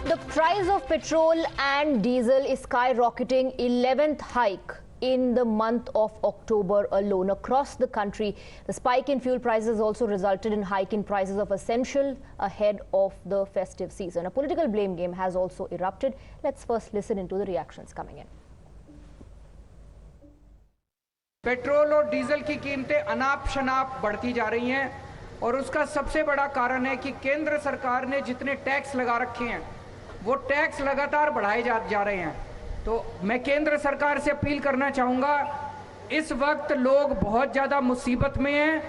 The price of petrol and diesel is skyrocketing, 11th hike in the month of October alone across the country. The spike in fuel prices also resulted in hike in prices of essential ahead of the festive season. A political blame game has also erupted. Let's first listen into the reactions coming in. Petrol और diesel की कीमतें अनाप शनाप बढ़ती जा रही हैं और उसका सबसे बड़ा कारण है कि केंद्र सरकार ने जितने टैक्स लगा रखे हैं वो टैक्स लगातार बढ़ाए जा रहे हैं। तो मैं केंद्र सरकार से अपील करना चाहूँगा, इस वक्त लोग बहुत ज़्यादा मुसीबत में हैं।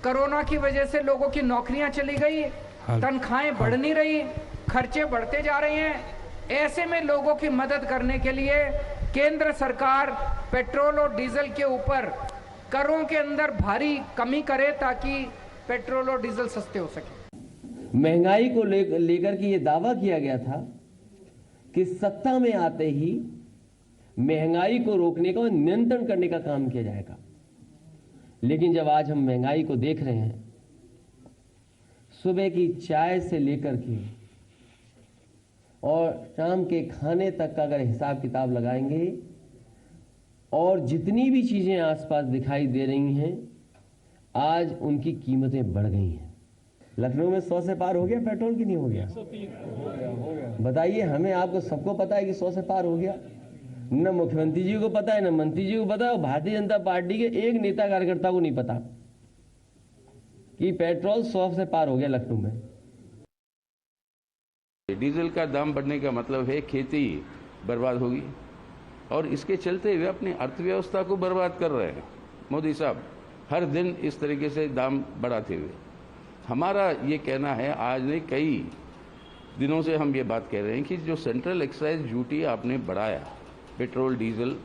कोरोना की वजह से लोगों की नौकरियां चली गई, तनख्वाहें बढ़ नहीं रही, खर्चे बढ़ते जा रहे हैं। ऐसे में लोगों की मदद करने के लिए केंद्र सरकार पेट्रोल और डीजल के ऊपर करों के अंदर भारी कमी करे ताकि पेट्रोल और डीजल सस्ते हो सके। महंगाई को लेकर के ये दावा किया गया था कि सत्ता में आते ही महंगाई को रोकने का और नियंत्रण करने का काम किया जाएगा। लेकिन जब आज हम महंगाई को देख रहे हैं, सुबह की चाय से लेकर के और शाम के खाने तक का अगर हिसाब किताब लगाएंगे और जितनी भी चीजें आसपास दिखाई दे रही हैं, आज उनकी कीमतें बढ़ गई हैं। लखनऊ में 100 से पार हो गया पेट्रोल की, नहीं हो गया? बताइए हमें, आपको सबको पता है कि 100 से पार हो गया। न मुख्यमंत्री जी को पता है, न मंत्री जी को पता है, और भारतीय जनता पार्टी के एक नेता कार्यकर्ता को नहीं पता कि पेट्रोल 100 से पार हो गया लखनऊ में। डीजल का दाम बढ़ने का मतलब है खेती बर्बाद होगी और इसके चलते वे अपनी अर्थव्यवस्था को बर्बाद कर रहे हैं। मोदी साहब हर दिन इस तरीके से दाम बढ़ाते हुए, हमारा ये कहना है, आज नहीं कई दिनों से हम ये बात कह रहे हैं कि जो सेंट्रल एक्साइज ड्यूटी आपने बढ़ाया पेट्रोल डीजल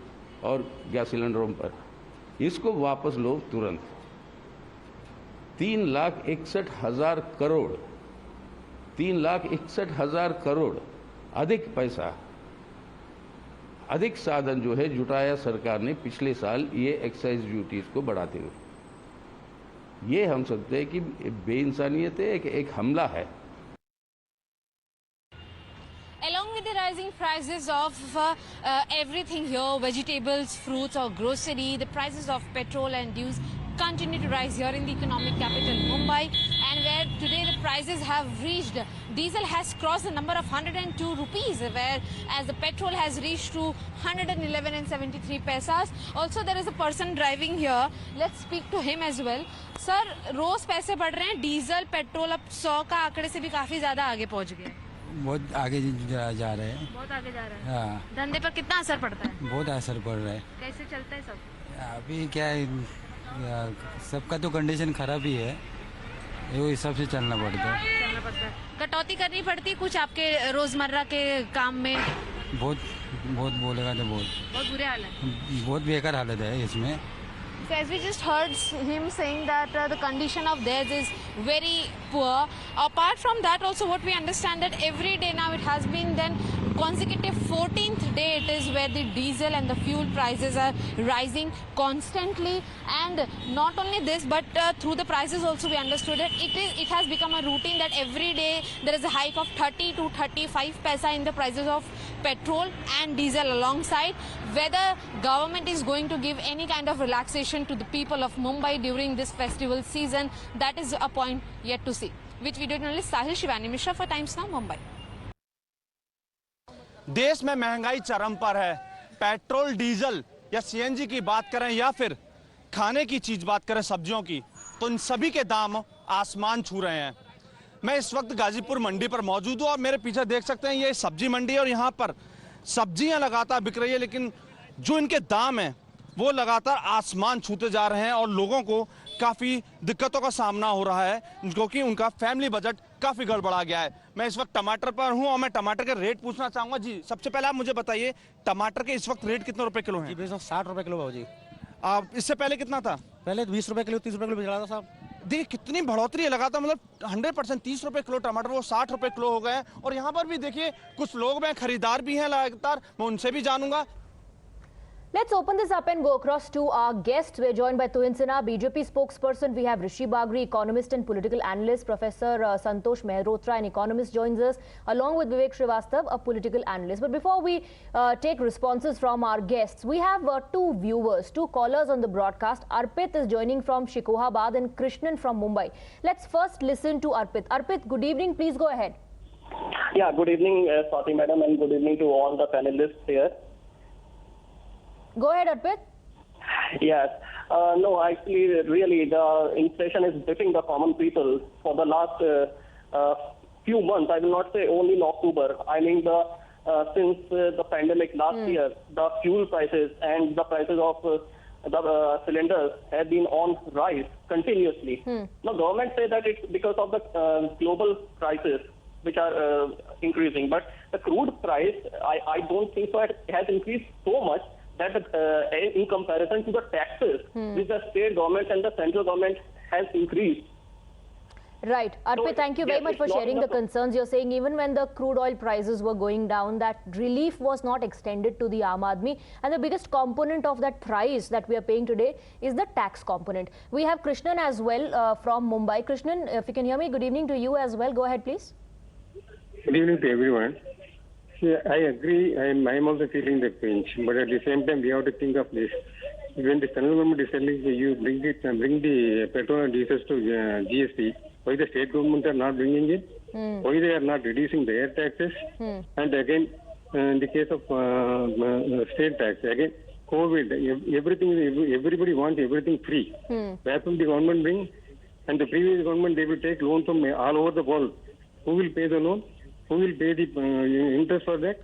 और गैस सिलेंडरों पर, इसको वापस लो तुरंत। 3,61,000 करोड़ 3,61,000 करोड़ अधिक पैसा, अधिक साधन जो है जुटाया सरकार ने पिछले साल ये एक्साइज ड्यूटीज को बढ़ाते हुए। ये हम सकते हैं कि बेइंसानियत है, एक हमला है। Along with the rising prices of everything here, vegetables, fruits or grocery, the prices of petrol and dues continue to rise here in the economic capital Mumbai, and where today the prices have reached, diesel has crossed the number of 102 rupees, whereas the petrol has reached to 111 and 73 paisas. Also there is a person driving here, let's speak to him as well. Sir, रोज पैसे बढ़ रहे हैं, diesel petrol अब 100 का आंकड़े से भी काफी ज्यादा आगे पहुंच गए। बहुत आगे जा रहे हैं। बहुत आगे जा रहे हैं। हाँ। धंधे पर कितना असर पड़ता है? बहुत असर पड़ रहा है। कैसे चलता है सब? अभी क्या है, सबका तो कंडीशन खराब ही है, वो हिसाब से चलना पड़ता है। कटौती करनी पड़ती कुछ आपके रोजमर्रा के काम में? बहुत बोलेगा तो बहुत बुरे हाल है, बहुत बेकार हालत है इसमें। So as we just heard him saying that the condition of theirs is very poor. Apart from that, also what we understand that every day now it has been then consecutive 14th day it is where the diesel and the fuel prices are rising constantly. And not only this, but through the prices also we understood that it has become a routine that every day there is a hike of 30 to 35 paisa in the prices of petrol and diesel alongside. Whether government is going to give any kind of relaxation to the people of Mumbai during this festival season, that is a point yet to see. With video journalist Sahil Shivani Mishra for Times Now, Mumbai. देश में महंगाई चरम पर है। Petrol diesel या CNG की बात करें या फिर खाने की चीज बात करें, सब्जियों की, तो इन सभी के दाम आसमान छू रहे हैं। मैं इस वक्त गाजीपुर मंडी पर मौजूद हूँ और मेरे पीछे देख सकते हैं ये सब्जी मंडी है और यहाँ पर सब्जियां लगातार बिक रही है, लेकिन जो इनके दाम हैं वो लगातार आसमान छूते जा रहे हैं और लोगों को काफ़ी दिक्कतों का सामना हो रहा है क्योंकि उनका फैमिली बजट काफ़ी गड़बड़ा गया है। मैं इस वक्त टमाटर पर हूं और मैं टमाटर के रेट पूछना चाहूँगा। जी, सबसे पहले आप मुझे बताइए टमाटर के इस वक्त रेट कितने रुपए किलो हैं? जी, 60 रुपए किलो जी। आप इससे पहले कितना था? पहले 20 रुपए किलो 30 रुपए किलो बेचा था साहब। देखिए कितनी बढ़ोतरी है लगातार, मतलब 100%। 30 रुपए किलो टमाटर वो 60 रुपए किलो हो गए। और यहाँ पर भी देखिए कुछ लोग हैं, खरीदार भी हैं लगातार, मैं उनसे भी जानूंगा। Let's open this up and go across to our guests. We're joined by Tuhin Sinha, BJP spokesperson. We have Rishi Bagri, economist and political analyst. Professor Santosh Mehrotra, an economist, joins us, along with Vivek Srivastav, a political analyst. But before we take responses from our guests, we have two callers on the broadcast. Arpit is joining from Shikohabad and Krishnan from Mumbai. Let's first listen to Arpit. Arpit, good evening. Please go ahead. Yeah, good evening, Swati madam, and good evening to all the panelists here. Go ahead, Arpit. Yes. No, actually, really, the inflation is hitting the common people for the last few months. I will not say only in October. I mean, since the pandemic last year, the fuel prices and the prices of the cylinders have been on rise continuously. Now, government say that it's because of the global prices which are increasing. But the crude price, I don't think so it has increased so much that in comparison to the taxes which the state government and the central government has increased. Right. Arpit, So, thank you very yes, much it's for not sharing the enough. concerns. You're saying even when the crude oil prices were going down, that relief was not extended to the Aam Aadmi. And the biggest component of that price that we are paying today is the tax component. We have Krishnan as well from Mumbai. Krishnan, if you can hear me, good evening to you as well. Go ahead, please. Good evening to everyone. See, I agree, and I am also feeling the pinch. But at the same time, we have to think of this. When the central government is telling you bring the petrol and diesel to GST, why the state government are not bringing it? Why they are not reducing their taxes? And again, in the case of state tax, again, COVID, everybody wants everything free. Where will the government bring? And the previous government, they will take loan from all over the world. Who will pay the loan? Who will pay the interest for that?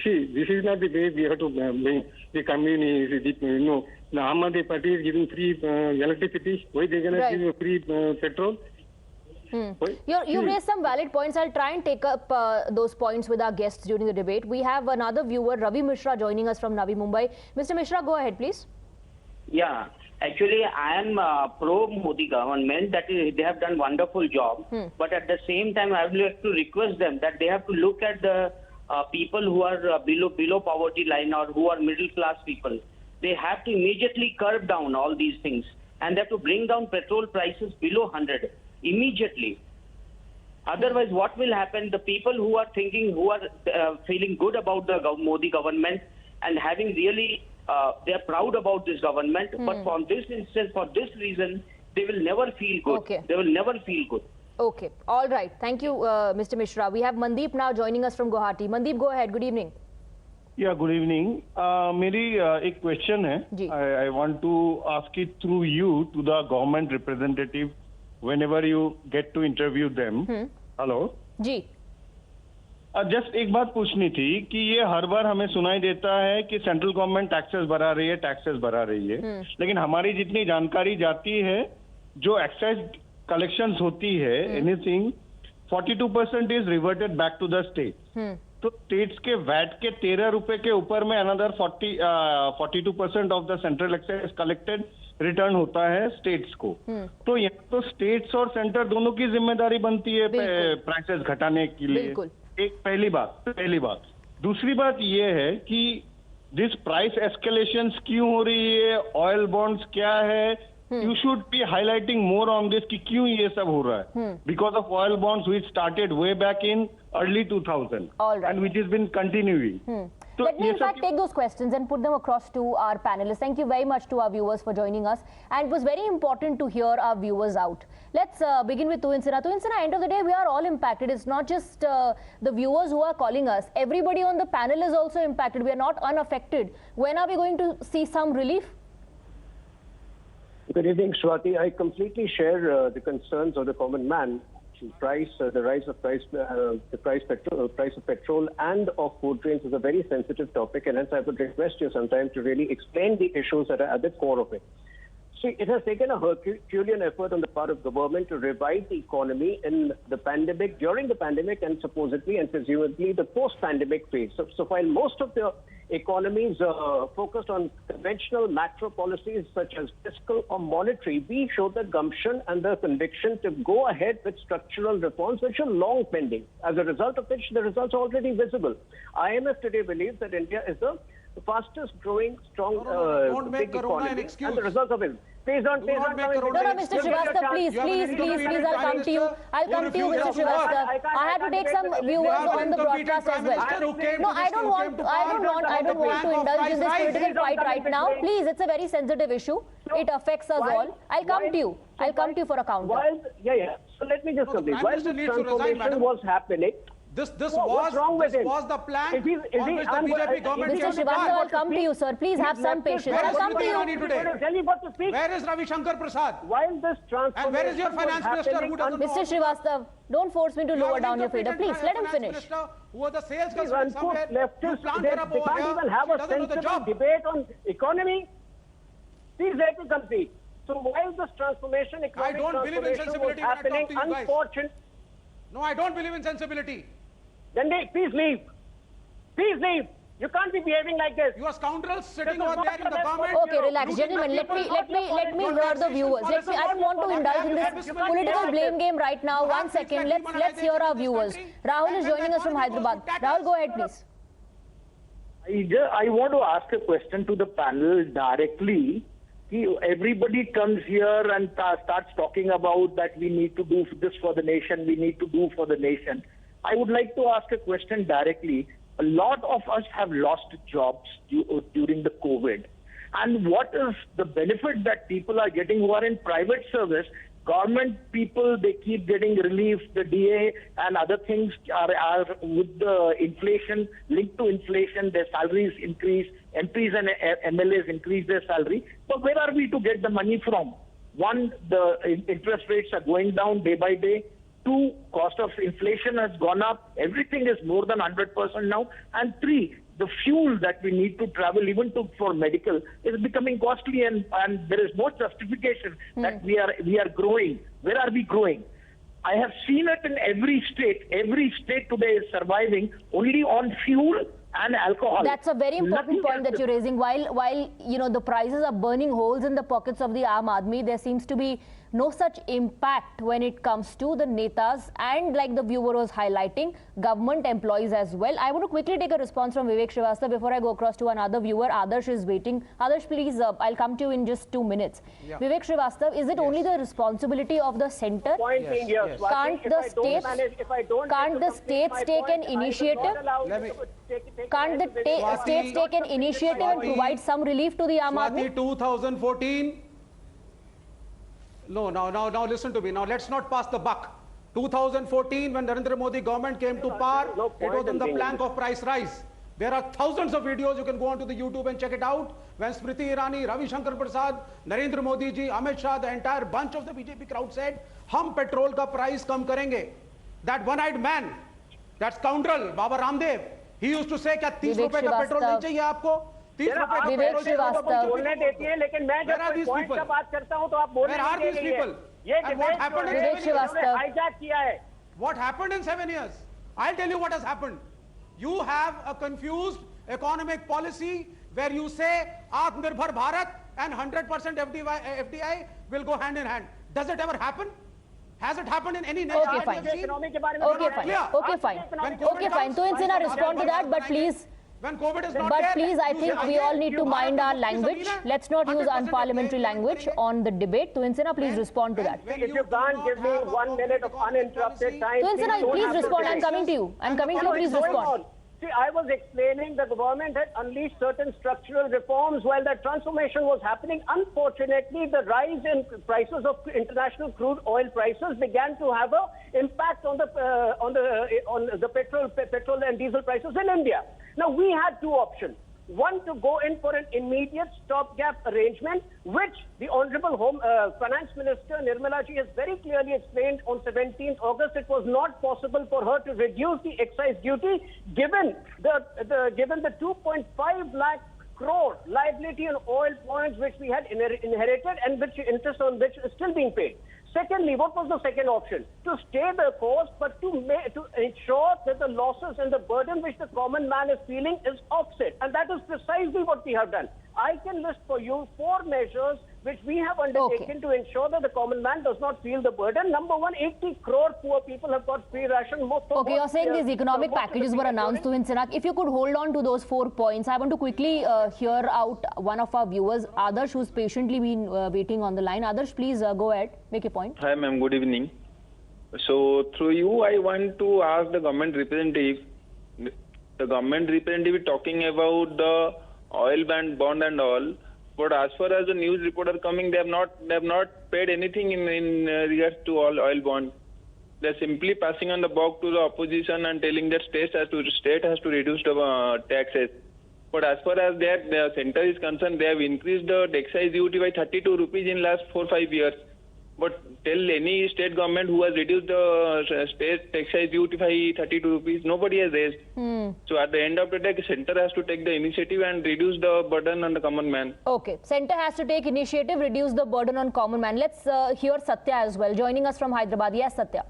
See, this is not the way we have to bring the communities. The Aam Aadmi Party is giving free electricity. Why they cannot give free petrol? You raised some valid points. I'll try and take up those points with our guests during the debate. We have another viewer, Ravi Mishra, joining us from Navi Mumbai. Mr. Mishra, go ahead, please. Yeah, actually, I am pro-Modi government. That is, they have done wonderful job. But at the same time, I would like to request them that they have to look at the people who are below poverty line or who are middle class people. They have to immediately curb down all these things, and they have to bring down petrol prices below 100 immediately. Otherwise, what will happen? The people who are feeling good about the Modi government and having really they are proud about this government, but for this instance, for this reason, they will never feel good. Okay. They will never feel good. Okay. All right. Thank you, Mr. Mishra. We have Mandeep now joining us from Guwahati. Mandeep, go ahead. Good evening. Yeah, good evening. मेरी एक question है. I want to ask it through you to the government representative whenever you get to interview them. Hello. जी. Just एक बात पूछनी थी कि ये हर बार हमें सुनाई देता है कि सेंट्रल गवर्नमेंट टैक्सेस बढ़ा रही है, लेकिन हमारी जितनी जानकारी जाती है, जो एक्साइज कलेक्शंस होती है, anything 42% is reverted back to the state. तो स्टेट्स के वैट के 13 रुपए के ऊपर में another 42% of the central excise collected return होता है स्टेट्स को. तो यहाँ तो स्टेट्स और सेंटर दोनों की जिम्मेदारी बनती है प्राइसेस घटाने के लिए. एक पहली बात. दूसरी बात ये है कि दिस प्राइस एस्केलेशंस क्यों हो रही है, ऑयल बॉन्ड्स क्या है, you should be highlighting more on this कि क्यों ये सब हो रहा है. Because of oil bonds which started way back in early 2000 and which has been continuing. So let me in fact take those questions and put them across to our panelists. Thank you very much to our viewers for joining us, and it was very important to hear our viewers out. Let's begin with Tuhin Sinha. Tuhin Sinha, end of the day we are all impacted. It's not just the viewers who are calling us. Everybody on the panel is also impacted. We are not unaffected. When are we going to see some relief? Good evening, Swati. I completely share the concerns of the common man. The rise of price of petrol and of food grains is a very sensitive topic, and hence I would request you sometime to really explain the issues that are at the core of it. See, it has taken a Herculean effort on the part of the government to revive the economy in the pandemic, during the pandemic, and supposedly and presumably the post-pandemic phase. So while most of the economies focused on conventional macro policies such as fiscal or monetary, we showed the gumption and the conviction to go ahead with structural reforms which are long pending, as a result of which the results are already visible. IMF today believes that India is the the fastest growing, strong, don't make big Corona an economy, excuse. and the results of it. Please don't make Corona No, Mr. Srivastava, please, I'll come to you. I'll come to you, Mr. Srivastava. I have to take some viewers on the broadcast as well. No, I don't want to indulge in this political fight right now. Please, it's a very sensitive issue. It affects us all. I'll come to you. I'll come to you for a counter. So let me just complete. While this transformation was happening, This what's wrong with it? was the plan If he's- if on he- which the I'm- BJP government Mr. came to Srivastava, power. I'll come to you, sir. Please have some patience. Where I'll is come to Smriti you. Irani today? Tell you what to speak. Where is Ravi Shankar Prasad? While this transformation And where is your finance was minister happening who doesn't know Mr. Srivastava, don't force me to You lower have down your fader. incompetent Please, let him finance finish. minister who was the sales These consultant uncouth somewhere. You leftists, plant they her up over can't here. even have She a doesn't know the sensible job. debate on economy. Please let me complete. So while this transformation, economic don't believe in transformation was sensibility when I talk happening, to you guys. unfortunately, No, I don't believe in sensibility. then please leave. Please leave. You can't be behaving like this. You are scoundrels sitting This is over not there in the the government. best Okay, relax, gentlemen. Let me hear the viewers. I don't want to indulge in this political blame game right now. 1 second. Let's hear our viewers. Rahul is joining us from Hyderabad. Rahul, go ahead, please. I want to ask a question to the panel directly. Everybody comes here and starts talking about that we need to do this for the nation, we need to do for the nation. I would like to ask a question directly. A lot of us have lost jobs during the COVID. And what is the benefit that people are getting who are in private service? Government people, they keep getting relief. The DA and other things are with the inflation, linked to inflation, their salaries increase. MPs and MLAs increase their salary. But where are we to get the money from? One, the interest rates are going down day by day. Two, cost of inflation has gone up. Everything is more than 100% now. And three, the fuel that we need to travel even for medical is becoming costly, and there is no justification that we are growing. Where are we growing? I have seen it in every state. Every state today is surviving only on fuel and alcohol. That's a very important point that you're raising. While you know the prices are burning holes in the pockets of the Aam Aadmi, there seems to be no such impact when it comes to the netas and, like the viewer was highlighting, government employees as well. I want to quickly take a response from Vivek Srivastava before I go across to another viewer. Adarsh is waiting. Adarsh, please, I'll come to you in just 2 minutes. Yeah. Vivek Srivastava, is it only the responsibility of the centre? Can't the states take an initiative? Can't the states take an initiative and provide some relief to the Aam Aadmi? 2014. No, now listen to me. Now let's not pass the buck. 2014, when Narendra Modi government came to power, it was on the plank of price rise. There are thousands of videos. You can go onto the YouTube and check it out. When Smriti Irani, Ravi Shankar Prasad, Narendra Modi ji, Amit Shah, the entire bunch of the BJP crowd said, "Hum petrol ka price kam karenge." That one-eyed man, that scoundrel, Baba Ramdev, he used to say, "Kya 30 रुपए का petrol नहीं चाहिए आपको?" विवेक श्रीवास्तव, बोलने देती है, लेकिन मैं जब पॉइंट का बात करता हूं तो आप बोलने नहीं दे रही हैं। ये विवेक श्रीवास्तव, हाईजैक किया है। What happened in 7 years? I'll tell you what has happened. You have a confused economic policy where you say Atmanirbhar Bharat and 100% FDI will go hand in hand. Does it ever happen? Has it happened in any nation? Okay, fine. Okay, fine. So Insina, respond to that, but please. When COVID is not but there, please, I think we all need to mind our language. Let's not use unparliamentary language on the debate. So Insina, please respond to that. If you can't give me 1 minute of uninterrupted time, so Insina, please respond. I'm coming to you. Please respond. See, I was explaining the government had unleashed certain structural reforms while that transformation was happening. Unfortunately, the rise in prices of international crude oil prices began to have an impact on the petrol and diesel prices in India. Now, we had two options. One, to go in for an immediate stopgap arrangement, which the Honorable Finance Minister Nirmala ji has very clearly explained on 17th August. It was not possible for her to reduce the excise duty given the 2.5 lakh crore liability on oil points which we had inherited and which interest on which is still being paid. Secondly, what was the second option? To stay the course, but to ensure that the losses and the burden which the common man is feeling is offset. And that is precisely what we have done. I can list for you 4 measures which we have undertaken to ensure that the common man does not feel the burden. Number one, 80 crore poor people have got free ration. Okay, you're saying these economic packages were announced to Sinak. If you could hold on to those 4 points, I want to quickly hear out one of our viewers, Adarsh, who's patiently been waiting on the line. Adarsh, please go ahead, make your point. Hi ma'am, good evening. So through you, I want to ask the government representative. The government representative is talking about the oil bond and all. But as far as the news report are coming, they have not paid anything in regards to all oil bond. They're simply passing on the buck to the opposition and telling that state has to reduce the taxes. But as far as the center is concerned, they have increased the excise duty by 32 rupees in last 4-5 years. But tell any state government who has reduced the state excise duty by 32 rupees, nobody has raised. So at the end of the day, the center has to take the initiative and reduce the burden on the common man. Okay, center has to take initiative, reduce the burden on common man. Let's hear Satya as well, joining us from Hyderabad. Yes, Satya.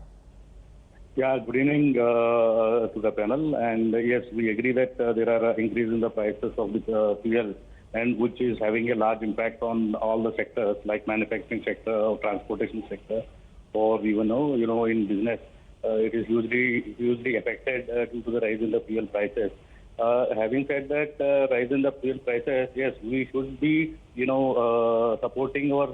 Yeah, good evening to the panel. And yes, we agree that there are increase in the prices of the fuel, and which is having a large impact on all the sectors like manufacturing sector or transportation sector, or even in business. It is hugely affected due to the rise in the fuel prices. Having said that, rise in the fuel prices, yes, we should be supporting, or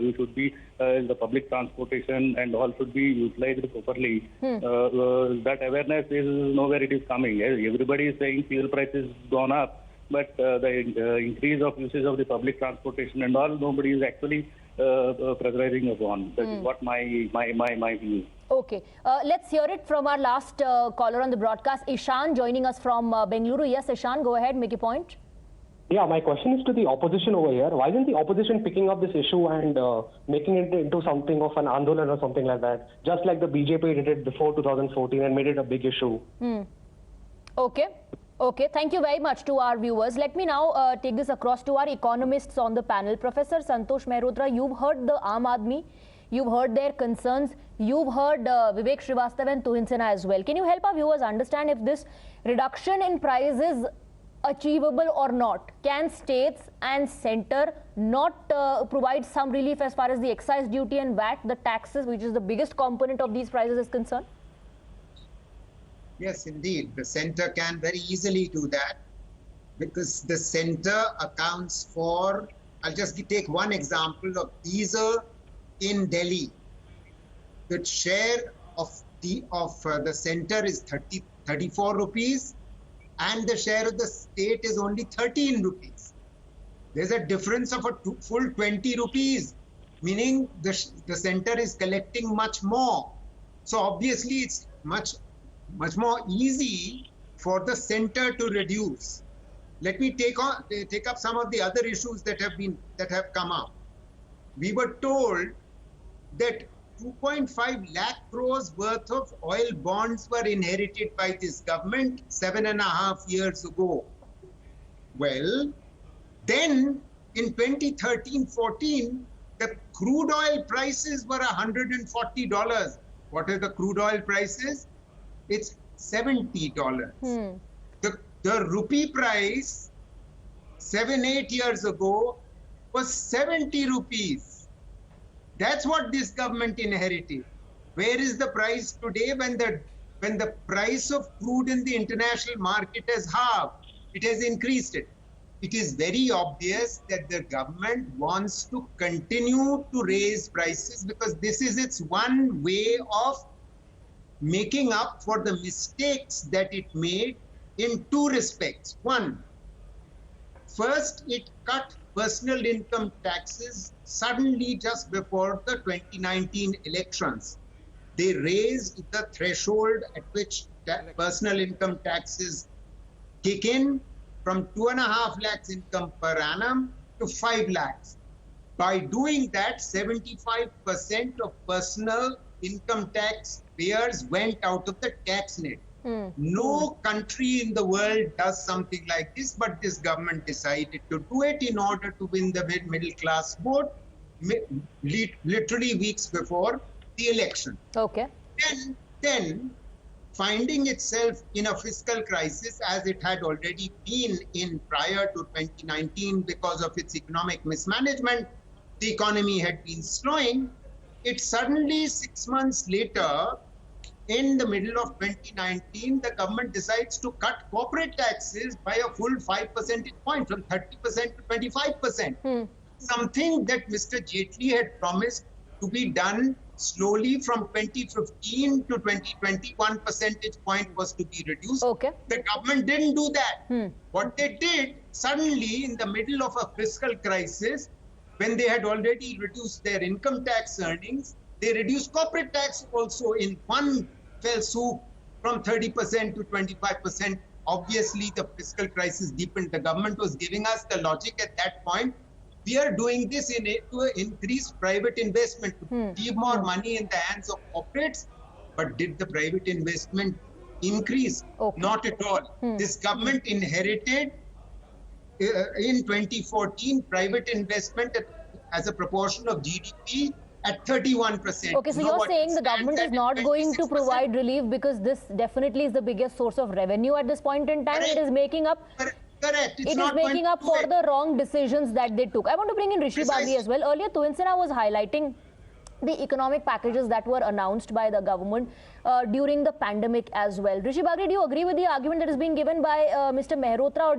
we should be in the public transportation and all should be utilized properly. That awareness is nowhere it is coming. Everybody is saying fuel prices gone up, but the increase of usage of the public transportation and all, nobody is actually pressurizing upon. That is what my view is. Okay, let's hear it from our last caller on the broadcast, Ishan, joining us from Bengaluru. Yes, Ishan, go ahead, make your point. Yeah, my question is to the opposition over here. Why isn't the opposition picking up this issue and making it into something of an andolan or something like that? Just like the BJP did it before 2014 and made it a big issue. Okay, thank you very much to our viewers. Let me now take this across to our economists on the panel. Professor Santosh Mehrotra, you've heard the Aam Aadmi, you've heard their concerns, you've heard Vivek Srivastava and Tuhin Sinha as well. Can you help our viewers understand if this reduction in price is achievable or not? Can states and center not provide some relief as far as the excise duty and VAT, the taxes, which is the biggest component of these prices, is concerned? Yes, indeed. The center can very easily do that, because the center accounts for, I'll just take one example of diesel in Delhi. The share of the center is 34 rupees, and the share of the state is only 13 rupees. There's a difference of a full 20 rupees, meaning the center is collecting much more. So obviously it's much more easy for the center to reduce. Let me take up some of the other issues that have come up. We were told that 2.5 lakh crores worth of oil bonds were inherited by this government 7.5 years ago. Well, then in 2013-14, the crude oil prices were $140. What are the crude oil prices? It's $70. The rupee price 7-8 years ago was 70 rupees. That's what this government inherited. Where is the price today when the price of crude in the international market has halved? It has increased it. It is very obvious that the government wants to continue to raise prices, because this is its one way of making up for the mistakes that it made in two respects. One, first, it cut personal income taxes suddenly just before the 2019 elections. They raised the threshold at which personal income taxes kick in from 2.5 lakhs income per annum to 5 lakhs. By doing that, 75% of personal income tax payers went out of the tax net. No country in the world does something like this, but this government decided to do it in order to win the middle class vote, literally weeks before the election. Okay. Then finding itself in a fiscal crisis, as it had already been in prior to 2019 because of its economic mismanagement, the economy had been slowing. It suddenly, 6 months later, in the middle of 2019, the government decides to cut corporate taxes by a full 5 percentage point, from 30% to 25%. Something that Mr. Jaitley had promised to be done slowly from 2015 to 2020, 1 percentage point was to be reduced. Okay. The government didn't do that. What they did, suddenly in the middle of a fiscal crisis, when they had already reduced their income tax earnings, they reduced corporate tax also in one fell swoop from 30% to 25%. Obviously, the fiscal crisis deepened. The government was giving us the logic at that point. We are doing this to increase private investment, to keep more money in the hands of corporates. But did the private investment increase? Not at all. This government inherited in 2014 private investment as a proportion of GDP at 31%. Okay, so you're saying the government is not going to provide relief because this definitely is the biggest source of revenue at this point in time. Correct. It is making up. Correct. It is making up for the wrong decisions that they took. I want to bring in Rishi Bagri as well. Earlier, Tuhin Sinha was highlighting the economic packages that were announced by the government during the pandemic as well. Rishi Bagri, do you agree with the argument that is being given by Mr. Mehrotra, or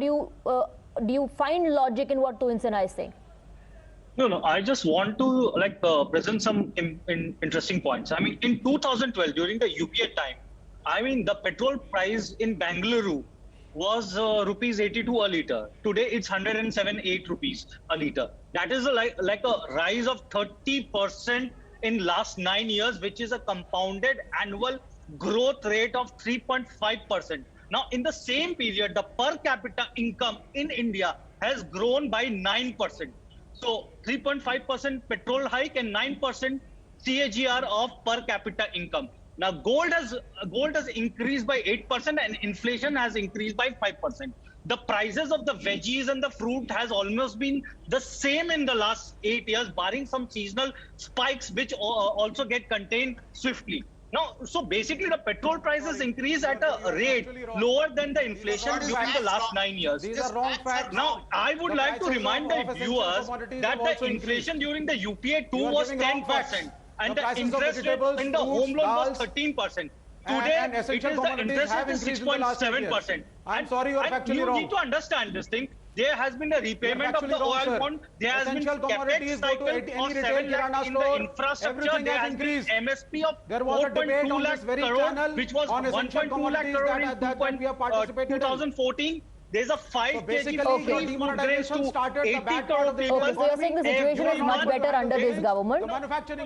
do you find logic in what Tuhin Sinha is saying? No, I just want to present some interesting points. I mean, in 2012, during the UPA time, I mean, the petrol price in Bengaluru was rupees 82 a litre. Today, it's 107.8 rupees a litre. That is like a rise of 30% in last 9 years, which is a compounded annual growth rate of 3.5%. Now, in the same period, the per capita income in India has grown by 9%. So 3.5% petrol hike and 9% CAGR of per capita income. Now gold has increased by 8% and inflation has increased by 5%. The prices of the veggies and the fruit has almost been the same in the last 8 years, barring some seasonal spikes which also get contained swiftly. Now, so basically the petrol prices increase at a rate lower than the inflation during the last 9 years. These are wrong facts. Now, I would like to remind the viewers that the inflation during the UPA 2 was 10% and the interest rate in the home loan was 13%. Today, it is the interest rate is 6.7%. I'm sorry, you are factually wrong. You need to understand this thing. There has been a repayment of the oil bond. There has been capex cycle of 7 lakh in the infrastructure. There has been MSP of 4.2 lakh crore, which was 1.2 lakh crore in 2014. There's a 5 kg demonetization started 80 crore people. Okay, so you're saying the situation is much better under this government.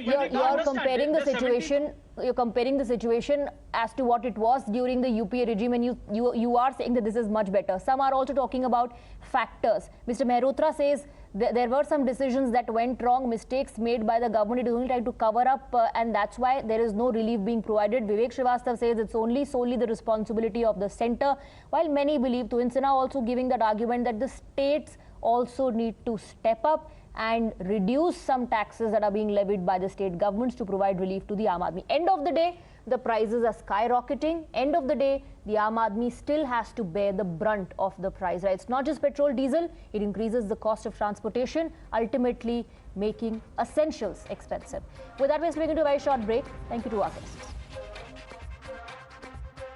You're comparing the situation. You're comparing the situation as to what it was during the UPA regime, and you are saying that this is much better. Some are also talking about factors. Mr. Mehrotra says there were some decisions that went wrong, mistakes made by the government. It is only trying to cover up, and that's why there is no relief being provided. Vivek Srivastava says it's solely the responsibility of the centre, while many believe, Tuhin Sinha also giving that argument that the states also need to step up and reduce some taxes that are being levied by the state governments to provide relief to the Aam Aadmi. End of the day, the prices are skyrocketing. End of the day, the Aam Aadmi still has to bear the brunt of the price rise. It's not just petrol, diesel, it increases the cost of transportation, ultimately making essentials expensive. With that, we're going to a very short break. Thank you to our guests.